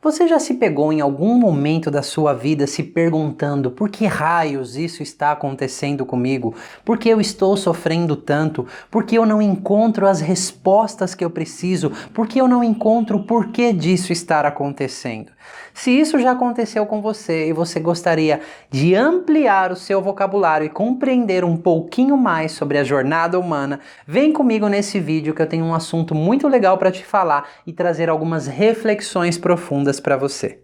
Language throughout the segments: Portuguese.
Você já se pegou em algum momento da sua vida se perguntando por que raios isso está acontecendo comigo? Por que eu estou sofrendo tanto? Por que eu não encontro as respostas que eu preciso? Por que eu não encontro o porquê disso estar acontecendo? Se isso já aconteceu com você e você gostaria de ampliar o seu vocabulário e compreender um pouquinho mais sobre a jornada humana, vem comigo nesse vídeo que eu tenho um assunto muito legal para te falar e trazer algumas reflexões profundas para você.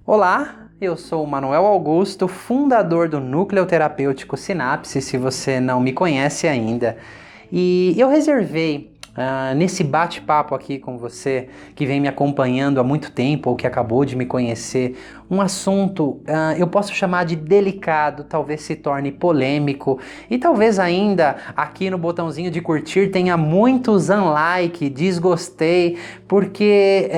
Olá, eu sou o Manuel Augusto, fundador do Núcleo Terapêutico Sinapse, se você não me conhece ainda. E eu reservei nesse bate-papo aqui com você, que vem me acompanhando há muito tempo ou que acabou de me conhecer, um assunto eu posso chamar de delicado, talvez se torne polêmico e talvez ainda aqui no botãozinho de curtir tenha muitos unlike, desgostei, porque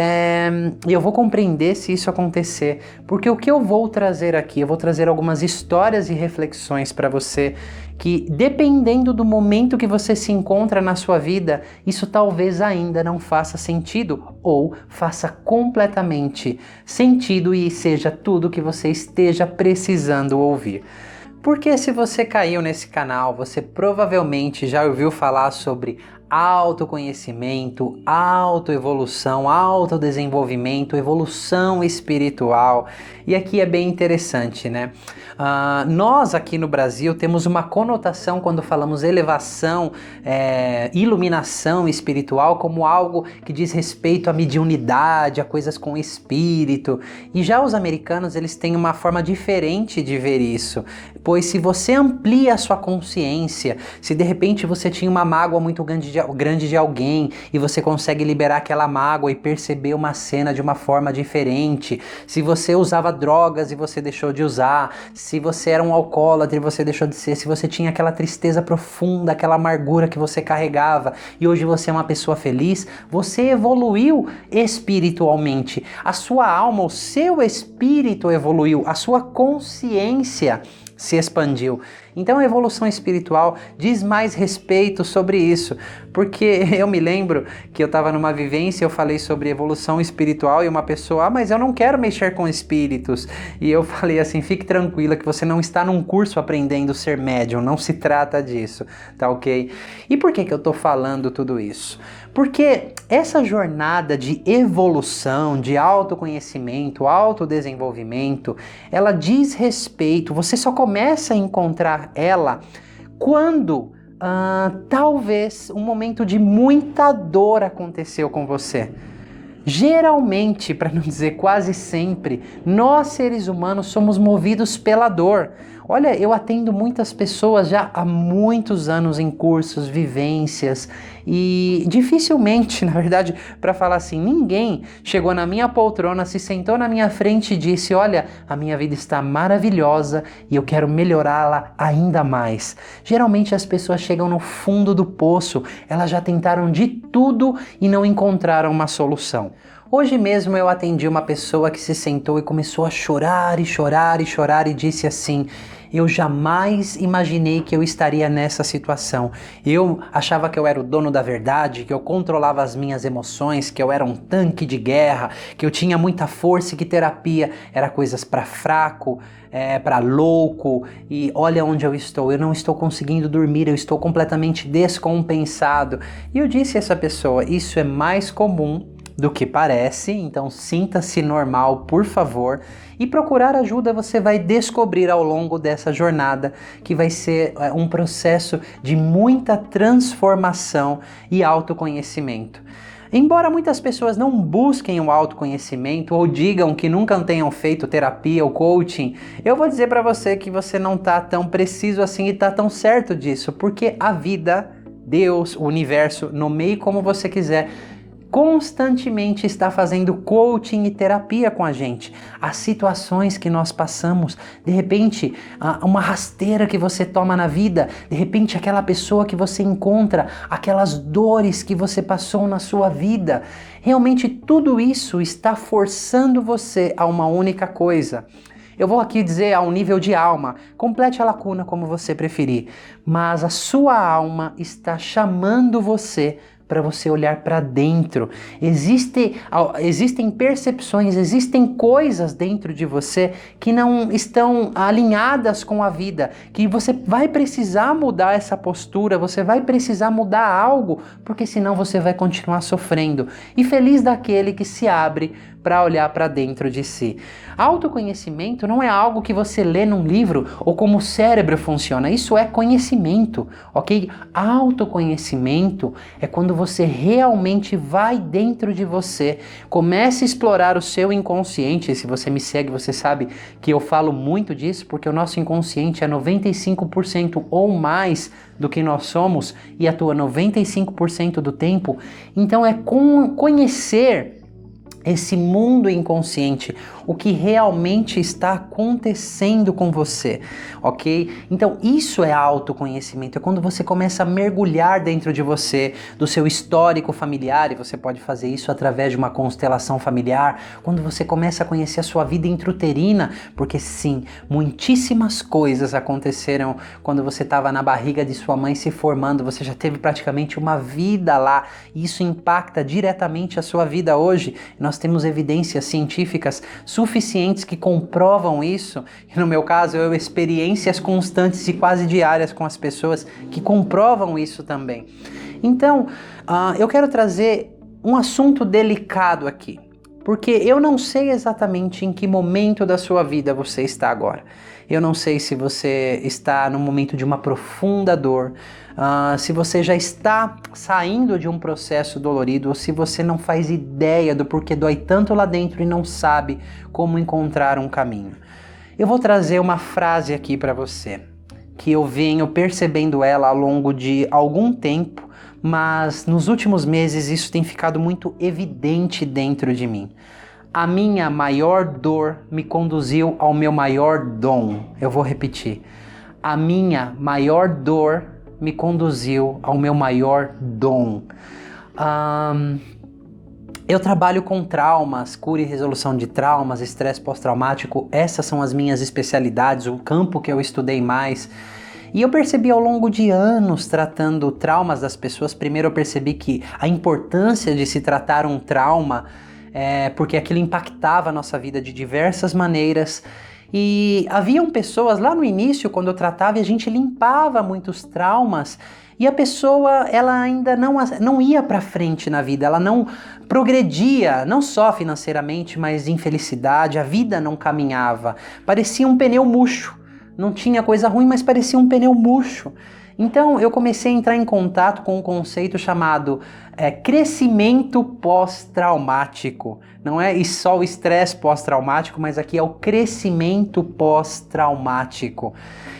eu vou compreender se isso acontecer, porque o que eu vou trazer aqui, eu vou trazer algumas histórias e reflexões para você que, dependendo do momento que você se encontra na sua vida, isso talvez ainda não faça sentido ou faça completamente sentido e seja tudo o que você esteja precisando ouvir. Porque se você caiu nesse canal, você provavelmente já ouviu falar sobre autoconhecimento, autoevolução, autodesenvolvimento, evolução espiritual. E aqui é bem interessante, né? Nós aqui no Brasil temos uma conotação quando falamos elevação, iluminação espiritual como algo que diz respeito à mediunidade, a coisas com espírito. E já os americanos, eles têm uma forma diferente de ver isso. Pois se você amplia a sua consciência, se de repente você tinha uma mágoa muito grande de alguém e você consegue liberar aquela mágoa e perceber uma cena de uma forma diferente, se você usava drogas e você deixou de usar, se você era um alcoólatra e você deixou de ser, se você tinha aquela tristeza profunda, aquela amargura que você carregava e hoje você é uma pessoa feliz, você evoluiu espiritualmente, a sua alma, o seu espírito evoluiu, a sua consciência se expandiu. Então a evolução espiritual diz mais respeito sobre isso, porque eu me lembro que eu estava numa vivência, eu falei sobre evolução espiritual e uma pessoa, mas eu não quero mexer com espíritos. E eu falei assim, fique tranquila que você não está num curso aprendendo a ser médium, não se trata disso, tá ok? E por que eu estou falando tudo isso? Porque essa jornada de evolução, de autoconhecimento, autodesenvolvimento, ela diz respeito, você só começa a encontrar ela quando talvez um momento de muita dor aconteceu com você. Geralmente, para não dizer quase sempre, nós seres humanos somos movidos pela dor. Olha, eu atendo muitas pessoas já há muitos anos em cursos, vivências e dificilmente, na verdade, para falar assim, ninguém chegou na minha poltrona, se sentou na minha frente e disse, olha, a minha vida está maravilhosa e eu quero melhorá-la ainda mais. Geralmente as pessoas chegam no fundo do poço, elas já tentaram de tudo e não encontraram uma solução. Hoje mesmo eu atendi uma pessoa que se sentou e começou a chorar e chorar e chorar e disse assim, eu jamais imaginei que eu estaria nessa situação. Eu achava que eu era o dono da verdade, que eu controlava as minhas emoções, que eu era um tanque de guerra, que eu tinha muita força e que terapia era coisas para fraco, para louco. E olha onde eu não estou conseguindo dormir, eu estou completamente descompensado. E eu disse a essa pessoa, isso é mais comum do que parece, então sinta-se normal, por favor, e procurar ajuda você vai descobrir ao longo dessa jornada que vai ser um processo de muita transformação e autoconhecimento. Embora muitas pessoas não busquem o autoconhecimento ou digam que nunca tenham feito terapia ou coaching, eu vou dizer para você que você não está tão preciso assim e está tão certo disso, porque a vida, Deus, o universo, nomeie como você quiser, constantemente está fazendo coaching e terapia com a gente. As situações que nós passamos, de repente, uma rasteira que você toma na vida, de repente aquela pessoa que você encontra, aquelas dores que você passou na sua vida, realmente tudo isso está forçando você a uma única coisa. Eu vou aqui dizer ao nível de alma, complete a lacuna como você preferir, mas a sua alma está chamando você para você olhar para dentro. Existem percepções, existem coisas dentro de você que não estão alinhadas com a vida, que você vai precisar mudar essa postura, você vai precisar mudar algo, porque senão você vai continuar sofrendo. E feliz daquele que se abre para olhar para dentro de si. Autoconhecimento não é algo que você lê num livro ou como o cérebro funciona. Isso é conhecimento, ok? Autoconhecimento é quando você realmente vai dentro de você, começa a explorar o seu inconsciente. Se você me segue, você sabe que eu falo muito disso, porque o nosso inconsciente é 95% ou mais do que nós somos e atua 95% do tempo. Então é conhecer esse mundo inconsciente, o que realmente está acontecendo com você, ok? Então isso é autoconhecimento, é quando você começa a mergulhar dentro de você, do seu histórico familiar, e você pode fazer isso através de uma constelação familiar, quando você começa a conhecer a sua vida intrauterina, porque sim, muitíssimas coisas aconteceram quando você estava na barriga de sua mãe se formando, você já teve praticamente uma vida lá, e isso impacta diretamente a sua vida hoje. Nós temos evidências científicas suficientes que comprovam isso, e no meu caso, experiências constantes e quase diárias com as pessoas que comprovam isso também. Então, eu quero trazer um assunto delicado aqui, porque eu não sei exatamente em que momento da sua vida você está agora. Eu não sei se você está no momento de uma profunda dor, se você já está saindo de um processo dolorido, ou se você não faz ideia do porquê dói tanto lá dentro e não sabe como encontrar um caminho. Eu vou trazer uma frase aqui para você, que eu venho percebendo ela ao longo de algum tempo, mas nos últimos meses isso tem ficado muito evidente dentro de mim. A minha maior dor me conduziu ao meu maior dom. Eu vou repetir. A minha maior dor me conduziu ao meu maior dom. Eu trabalho com traumas, cura e resolução de traumas, estresse pós-traumático. Essas são as minhas especialidades, o campo que eu estudei mais. E eu percebi ao longo de anos tratando traumas das pessoas, primeiro eu percebi que a importância de se tratar um trauma porque aquilo impactava a nossa vida de diversas maneiras. E haviam pessoas lá no início, quando eu tratava, e a gente limpava muitos traumas, e a pessoa ela ainda não ia para frente na vida, ela não progredia, não só financeiramente, mas em felicidade, a vida não caminhava, parecia um pneu murcho, não tinha coisa ruim, mas parecia um pneu murcho. Então eu comecei a entrar em contato com um conceito chamado crescimento pós-traumático. Não é só o estresse pós-traumático, mas aqui é o crescimento pós-traumático.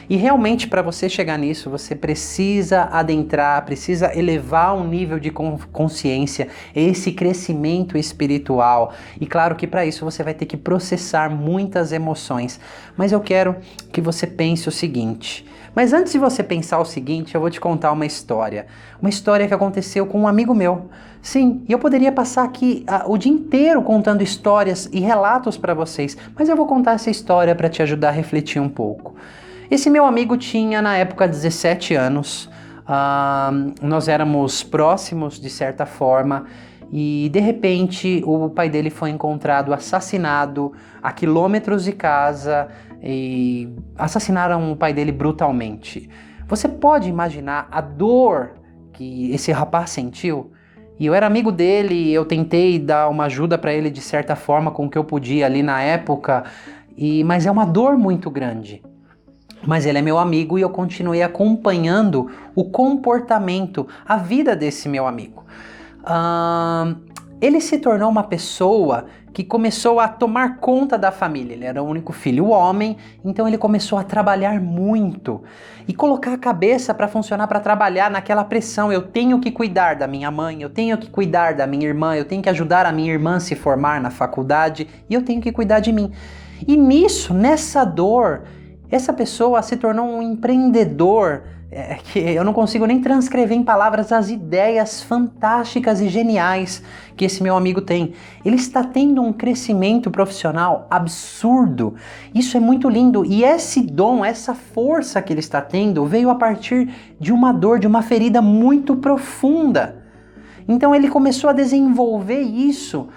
E realmente para você chegar nisso, você precisa adentrar, precisa elevar um nível de consciência, esse crescimento espiritual. E claro que para isso você vai ter que processar muitas emoções. Mas eu quero que você pense o seguinte. Mas antes de você pensar o seguinte, eu vou te contar uma história. Uma história que aconteceu com um amigo meu. Sim, e eu poderia passar aqui o dia inteiro contando histórias e relatos para vocês, mas eu vou contar essa história para te ajudar a refletir um pouco. Esse meu amigo tinha na época 17 anos, nós éramos próximos de certa forma, e de repente o pai dele foi encontrado assassinado a quilômetros de casa, e assassinaram o pai dele brutalmente. Você pode imaginar a dor que esse rapaz sentiu? E eu era amigo dele, eu tentei dar uma ajuda para ele de certa forma com o que eu podia ali na época, mas é uma dor muito grande. Mas ele é meu amigo e eu continuei acompanhando o comportamento, a vida desse meu amigo. Ele se tornou uma pessoa que começou a tomar conta da família. Ele era o único filho homem, então ele começou a trabalhar muito e colocar a cabeça para funcionar, para trabalhar naquela pressão. Eu tenho que cuidar da minha mãe, eu tenho que cuidar da minha irmã, eu tenho que ajudar a minha irmã a se formar na faculdade e eu tenho que cuidar de mim. E nessa dor, essa pessoa se tornou um empreendedor que eu não consigo nem transcrever em palavras as ideias fantásticas e geniais que esse meu amigo tem. Ele está tendo um crescimento profissional absurdo. Isso é muito lindo. E esse dom, essa força que ele está tendo, veio a partir de uma dor, de uma ferida muito profunda. Então ele começou a desenvolver isso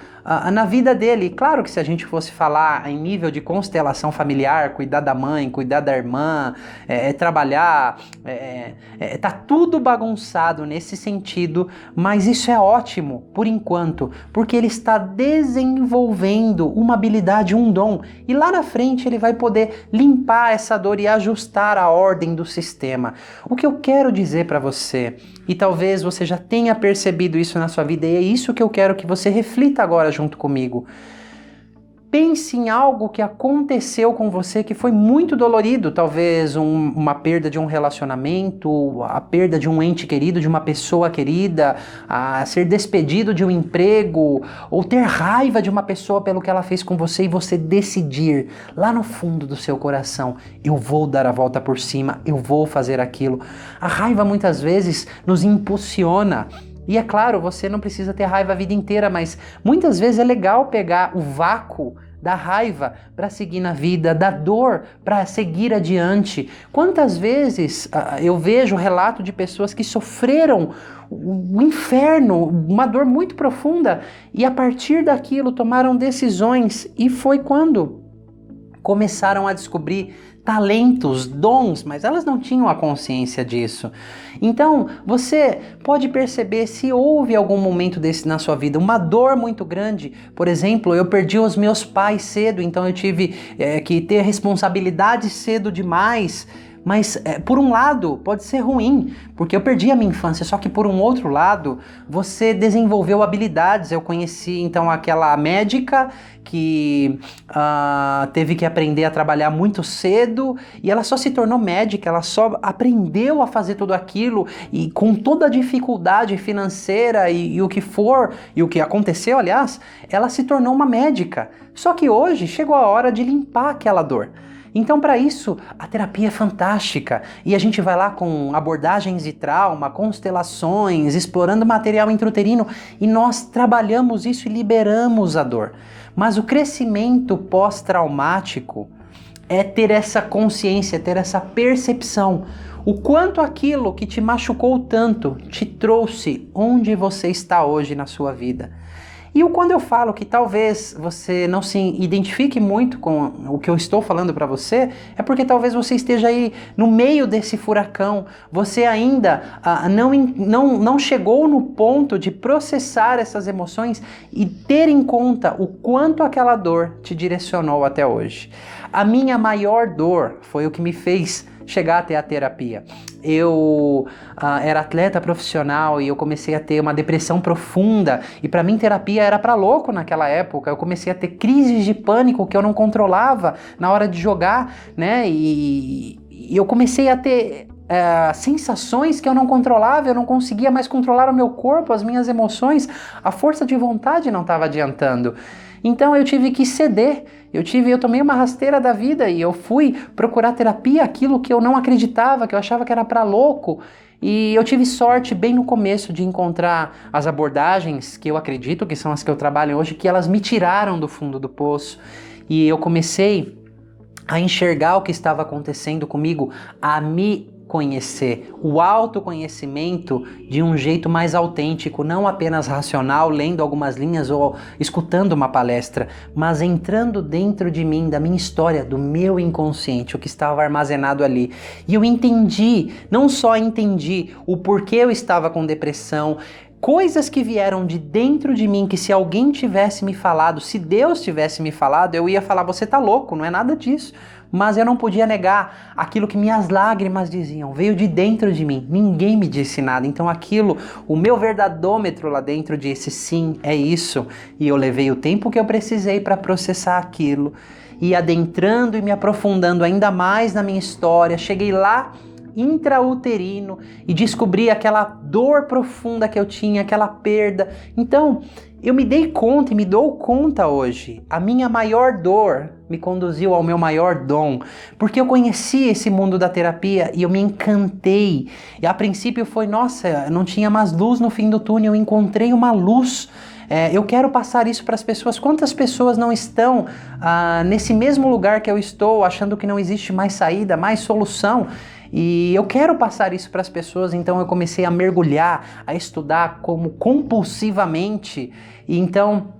na vida dele. Claro que se a gente fosse falar em nível de constelação familiar, cuidar da mãe, cuidar da irmã, trabalhar, tá tudo bagunçado nesse sentido, mas isso é ótimo por enquanto, porque ele está desenvolvendo uma habilidade, um dom, e lá na frente ele vai poder limpar essa dor e ajustar a ordem do sistema. O que eu quero dizer para você, e talvez você já tenha percebido isso na sua vida, e é isso que eu quero que você reflita agora junto comigo. Pense em algo que aconteceu com você que foi muito dolorido, talvez uma perda de um relacionamento, a perda de um ente querido, de uma pessoa querida, a ser despedido de um emprego, ou ter raiva de uma pessoa pelo que ela fez com você e você decidir lá no fundo do seu coração, eu vou dar a volta por cima, eu vou fazer aquilo. A raiva muitas vezes nos impulsiona. E é claro, você não precisa ter raiva a vida inteira, mas muitas vezes é legal pegar o vácuo da raiva para seguir na vida, da dor para seguir adiante. Quantas vezes eu vejo relato de pessoas que sofreram o inferno, uma dor muito profunda, e a partir daquilo tomaram decisões, e foi quando começaram a descobrir talentos, dons, mas elas não tinham a consciência disso. Então, você pode perceber se houve algum momento desse na sua vida, uma dor muito grande. Por exemplo, eu perdi os meus pais cedo, então eu tive que ter responsabilidade cedo demais. Mas, por um lado, pode ser ruim, porque eu perdi a minha infância, só que por um outro lado, você desenvolveu habilidades. Eu conheci, então, aquela médica que teve que aprender a trabalhar muito cedo, e ela só se tornou médica, ela só aprendeu a fazer tudo aquilo, e com toda a dificuldade financeira e o que for, e o que aconteceu, aliás, ela se tornou uma médica. Só que hoje chegou a hora de limpar aquela dor. Então, para isso, a terapia é fantástica, e a gente vai lá com abordagens de trauma, constelações, explorando material intrauterino, e nós trabalhamos isso e liberamos a dor. Mas o crescimento pós-traumático é ter essa consciência, ter essa percepção, o quanto aquilo que te machucou tanto te trouxe onde você está hoje na sua vida. E quando eu falo que talvez você não se identifique muito com o que eu estou falando para você, é porque talvez você esteja aí no meio desse furacão, você ainda não chegou no ponto de processar essas emoções e ter em conta o quanto aquela dor te direcionou até hoje. A minha maior dor foi o que me fez chegar até a terapia. Eu era atleta profissional e eu comecei a ter uma depressão profunda, e para mim terapia era para louco naquela época. Eu comecei a ter crises de pânico que eu não controlava na hora de jogar, né? E eu comecei a ter sensações que eu não controlava, eu não conseguia mais controlar o meu corpo, as minhas emoções, a força de vontade não estava adiantando. Então eu tive que ceder, eu tomei uma rasteira da vida e eu fui procurar terapia, aquilo que eu não acreditava, que eu achava que era pra louco. E eu tive sorte bem no começo de encontrar as abordagens que eu acredito que são as que eu trabalho hoje, que elas me tiraram do fundo do poço. E eu comecei a enxergar o que estava acontecendo comigo, a me conhecer, o autoconhecimento de um jeito mais autêntico, não apenas racional, lendo algumas linhas ou escutando uma palestra, mas entrando dentro de mim, da minha história, do meu inconsciente, o que estava armazenado ali. E eu entendi, não só entendi o porquê eu estava com depressão, coisas que vieram de dentro de mim, que se alguém tivesse me falado, se Deus tivesse me falado, eu ia falar, você tá louco, não é nada disso. Mas eu não podia negar aquilo que minhas lágrimas diziam, veio de dentro de mim, ninguém me disse nada. Então aquilo, o meu verdadômetro lá dentro disse, sim, é isso. E eu levei o tempo que eu precisei para processar aquilo, e adentrando e me aprofundando ainda mais na minha história, cheguei lá intrauterino e descobri aquela dor profunda que eu tinha, aquela perda. Então, eu me dei conta e me dou conta hoje. A minha maior dor me conduziu ao meu maior dom, porque eu conheci esse mundo da terapia e eu me encantei. E a princípio foi, nossa, não tinha mais luz no fim do túnel, eu encontrei uma luz. Eu quero passar isso para as pessoas. Quantas pessoas não estão nesse mesmo lugar que eu estou, achando que não existe mais saída, mais solução? E eu quero passar isso para as pessoas, então eu comecei a mergulhar, a estudar como compulsivamente. E então,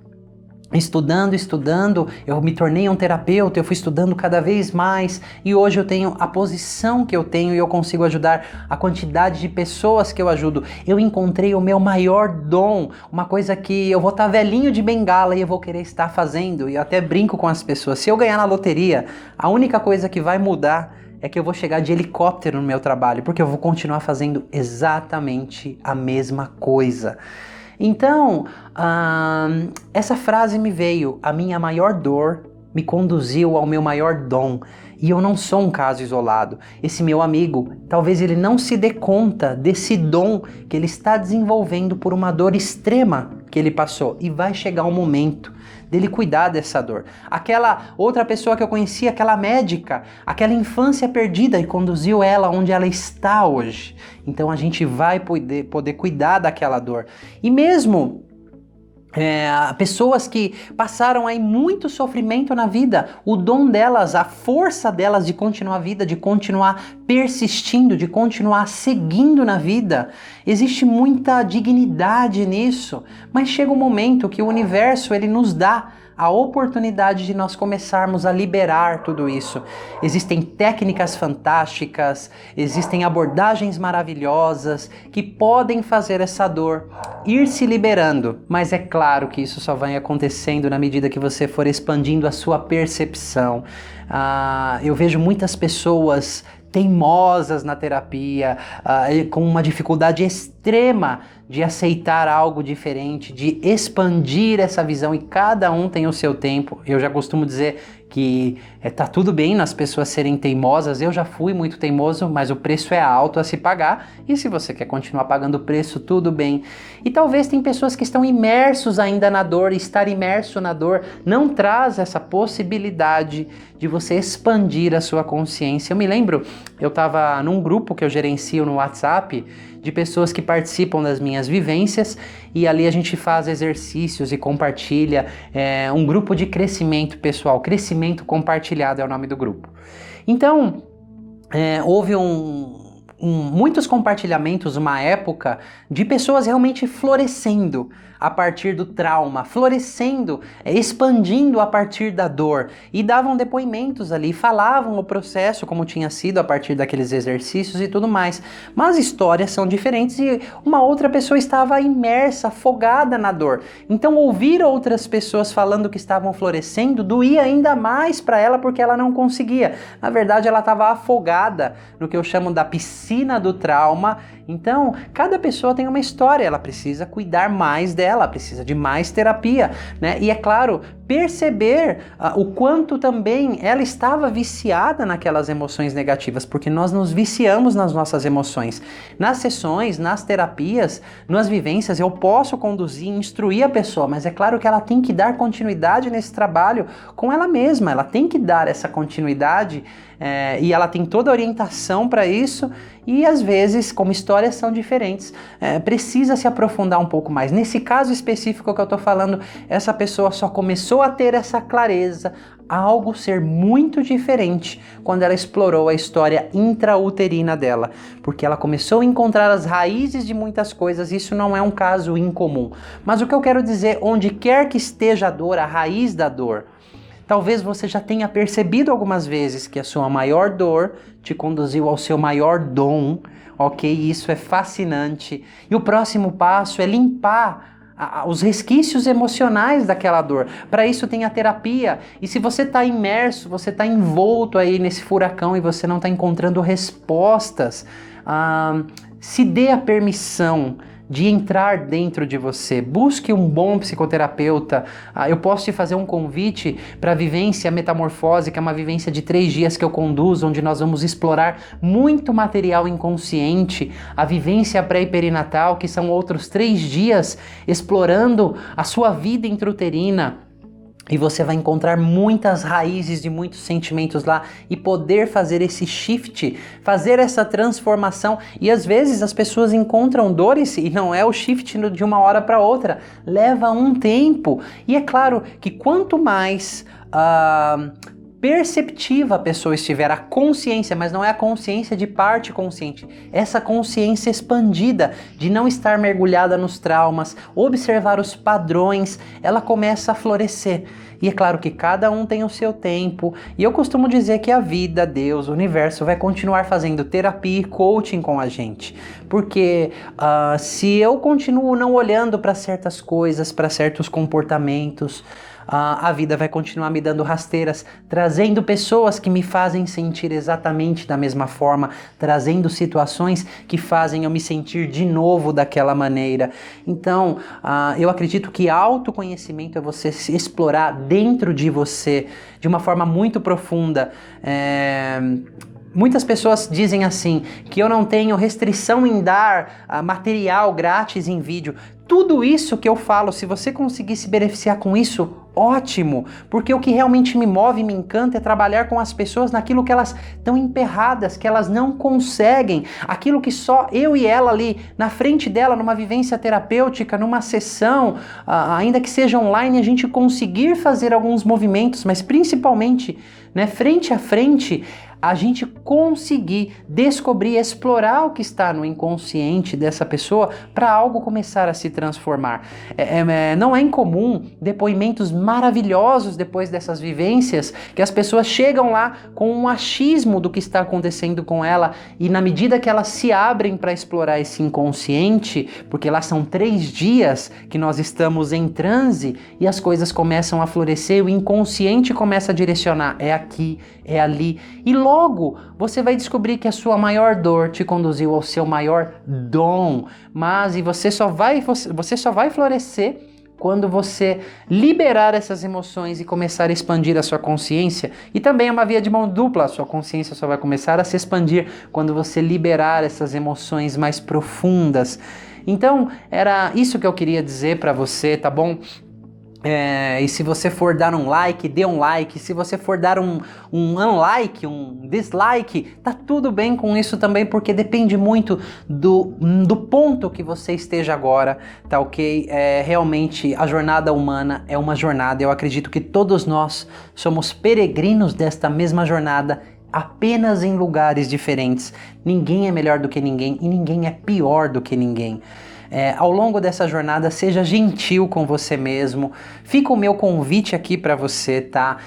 estudando, eu me tornei um terapeuta, eu fui estudando cada vez mais e hoje eu tenho a posição que eu tenho e eu consigo ajudar a quantidade de pessoas que eu ajudo. Eu encontrei o meu maior dom, uma coisa que eu vou estar velhinho de bengala e eu vou querer estar fazendo. E eu até brinco com as pessoas, se eu ganhar na loteria, a única coisa que vai mudar é que eu vou chegar de helicóptero no meu trabalho, porque eu vou continuar fazendo exatamente a mesma coisa. Então, essa frase me veio: a minha maior dor me conduziu ao meu maior dom. E eu não sou um caso isolado. Esse meu amigo, talvez ele não se dê conta desse dom que ele está desenvolvendo por uma dor extrema que ele passou. E vai chegar um momento dele cuidar dessa dor. Aquela outra pessoa que eu conheci, aquela médica, aquela infância perdida e conduziu ela onde ela está hoje. Então a gente vai poder cuidar daquela dor. E mesmo pessoas que passaram aí muito sofrimento na vida, o dom delas, a força delas de continuar a vida, de continuar persistindo, de continuar seguindo na vida, existe muita dignidade nisso, mas chega um momento que o universo ele nos dá a oportunidade de nós começarmos a liberar tudo isso. Existem técnicas fantásticas, existem abordagens maravilhosas que podem fazer essa dor ir se liberando, mas é claro que isso só vai acontecendo na medida que você for expandindo a sua percepção. Eu vejo muitas pessoas teimosas na terapia, com uma dificuldade extrema de aceitar algo diferente, de expandir essa visão, e cada um tem o seu tempo. Eu já costumo dizer que tá tudo bem nas pessoas serem teimosas, eu já fui muito teimoso, mas o preço é alto a se pagar, e se você quer continuar pagando o preço, tudo bem. E talvez tem pessoas que estão imersos ainda na dor, e estar imerso na dor não traz essa possibilidade de você expandir a sua consciência. Eu me lembro, eu estava num grupo que eu gerencio no WhatsApp, de pessoas que participam das minhas vivências, e ali a gente faz exercícios e compartilha, um grupo de crescimento pessoal, crescimento compartilhado é o nome do grupo. Então, houve muitos compartilhamentos, uma época, de pessoas realmente florescendo a partir do trauma, florescendo, expandindo a partir da dor, e davam depoimentos ali, falavam o processo como tinha sido a partir daqueles exercícios e tudo mais, mas histórias são diferentes e uma outra pessoa estava imersa, afogada na dor, então ouvir outras pessoas falando que estavam florescendo doía ainda mais para ela, porque ela não conseguia, na verdade ela estava afogada no que eu chamo da piscina do trauma. Então, cada pessoa tem uma história, ela precisa cuidar mais dela, precisa de mais terapia, né? E é claro, perceber o quanto também ela estava viciada naquelas emoções negativas, porque nós nos viciamos nas nossas emoções. Nas sessões, nas terapias, nas vivências, eu posso conduzir, instruir a pessoa, mas é claro que ela tem que dar continuidade nesse trabalho com ela mesma, ela tem que dar essa continuidade, e ela tem toda a orientação para isso, e às vezes, como histórias são diferentes, precisa se aprofundar um pouco mais. Nesse caso específico que eu estou falando, essa pessoa só começou a ter essa clareza, algo ser muito diferente, quando ela explorou a história intrauterina dela, porque ela começou a encontrar as raízes de muitas coisas. Isso não é um caso incomum, mas o que eu quero dizer, onde quer que esteja a dor, a raiz da dor, talvez você já tenha percebido algumas vezes que a sua maior dor te conduziu ao seu maior dom, ok? Isso é fascinante. E o próximo passo é limpar os resquícios emocionais daquela dor. Para isso tem a terapia. E se você está imerso, você está envolto aí nesse furacão e você não está encontrando respostas, se dê a permissão de entrar dentro de você. Busque um bom psicoterapeuta. Eu posso te fazer um convite para a vivência Metamorfose, que é uma vivência de 3 dias que eu conduzo, onde nós vamos explorar muito material inconsciente. A vivência pré e perinatal, que são outros 3 dias explorando a sua vida intrauterina. E você vai encontrar muitas raízes de muitos sentimentos lá e poder fazer esse shift, fazer essa transformação. E às vezes as pessoas encontram dores e não é o shift de uma hora para outra, leva um tempo. E é claro que quanto mais perceptiva a pessoa estiver, a consciência, mas não é a consciência de parte consciente, essa consciência expandida de não estar mergulhada nos traumas, observar os padrões, ela começa a florescer. E é claro que cada um tem o seu tempo, e eu costumo dizer que a vida, Deus, o universo vai continuar fazendo terapia e coaching com a gente, porque se eu continuo não olhando para certas coisas, para certos comportamentos, a vida vai continuar me dando rasteiras, trazendo pessoas que me fazem sentir exatamente da mesma forma, trazendo situações que fazem eu me sentir de novo daquela maneira. Então, eu acredito que autoconhecimento é você se explorar dentro de você de uma forma muito profunda. Muitas pessoas dizem assim, que eu não tenho restrição em dar material grátis em vídeo. Tudo isso que eu falo, se você conseguir se beneficiar com isso, ótimo, porque o que realmente me move e me encanta é trabalhar com as pessoas naquilo que elas estão emperradas, que elas não conseguem, aquilo que só eu e ela ali na frente dela, numa vivência terapêutica, numa sessão, ainda que seja online, a gente conseguir fazer alguns movimentos, mas principalmente, né, frente a frente, a gente conseguir descobrir, explorar o que está no inconsciente dessa pessoa para algo começar a se transformar. Não é incomum depoimentos maravilhosos depois dessas vivências, que as pessoas chegam lá com um achismo do que está acontecendo com ela, e na medida que elas se abrem para explorar esse inconsciente, porque lá são 3 dias que nós estamos em transe, e as coisas começam a florescer, o inconsciente começa a direcionar, é aqui, é ali, e logo você vai descobrir que a sua maior dor te conduziu ao seu maior dom, mas você só vai florescer quando você liberar essas emoções e começar a expandir a sua consciência. E também é uma via de mão dupla, a sua consciência só vai começar a se expandir quando você liberar essas emoções mais profundas. Então, era isso que eu queria dizer para você, tá bom? E se você for dar um like, dê um like. Se você for dar um unlike, um dislike, tá tudo bem com isso também, porque depende muito do ponto que você esteja agora, tá ok? Realmente a jornada humana é uma jornada. Eu acredito que todos nós somos peregrinos desta mesma jornada, apenas em lugares diferentes. Ninguém é melhor do que ninguém e ninguém é pior do que ninguém. Ao longo dessa jornada, seja gentil com você mesmo. Fica o meu convite aqui para você, tá?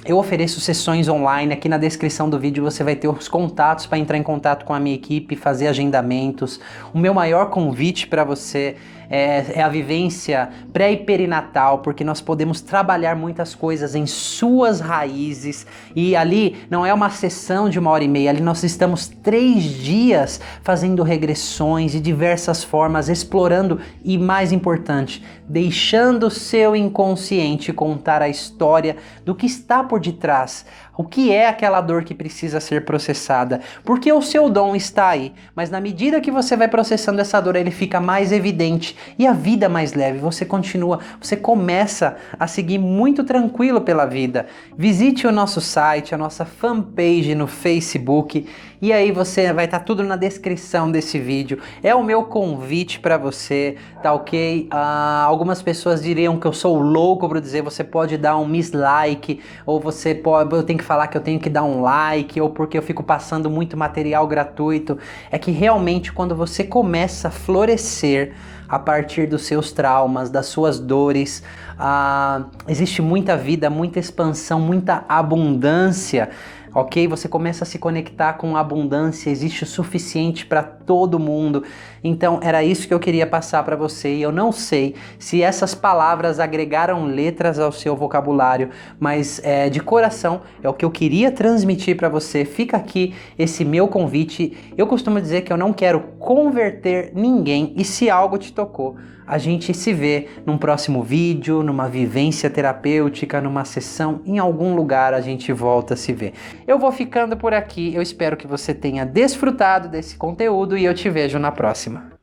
Eu ofereço sessões online. Aqui na descrição do vídeo você vai ter os contatos para entrar em contato com a minha equipe, fazer agendamentos. O meu maior convite para você é a vivência pré e perinatal, porque nós podemos trabalhar muitas coisas em suas raízes, e ali não é uma sessão de 1h30, ali nós estamos 3 dias fazendo regressões de diversas formas, explorando e, mais importante, deixando o seu inconsciente contar a história do que está por detrás, o que é aquela dor que precisa ser processada, porque o seu dom está aí, mas na medida que você vai processando essa dor, ele fica mais evidente e a vida mais leve, você começa a seguir muito tranquilo pela vida. Visite o nosso site, a nossa fanpage no Facebook, e aí você vai estar tudo na descrição desse vídeo. É o meu convite para você, tá ok? Algumas pessoas diriam que eu sou louco por dizer, você pode dar um mislike, ou eu tenho que falar que eu tenho que dar um like, ou porque eu fico passando muito material gratuito. É que realmente quando você começa a florescer a partir dos seus traumas, das suas dores, existe muita vida, muita expansão, muita abundância, ok? Você começa a se conectar com a abundância, existe o suficiente para todo mundo. Então era isso que eu queria passar para você, e eu não sei se essas palavras agregaram letras ao seu vocabulário, mas de coração é o que eu queria transmitir para você. Fica aqui esse meu convite. Eu costumo dizer que eu não quero converter ninguém, e se algo te tocou, a gente se vê num próximo vídeo, numa vivência terapêutica, numa sessão, em algum lugar a gente volta a se ver. Eu vou ficando por aqui, eu espero que você tenha desfrutado desse conteúdo e eu te vejo na próxima.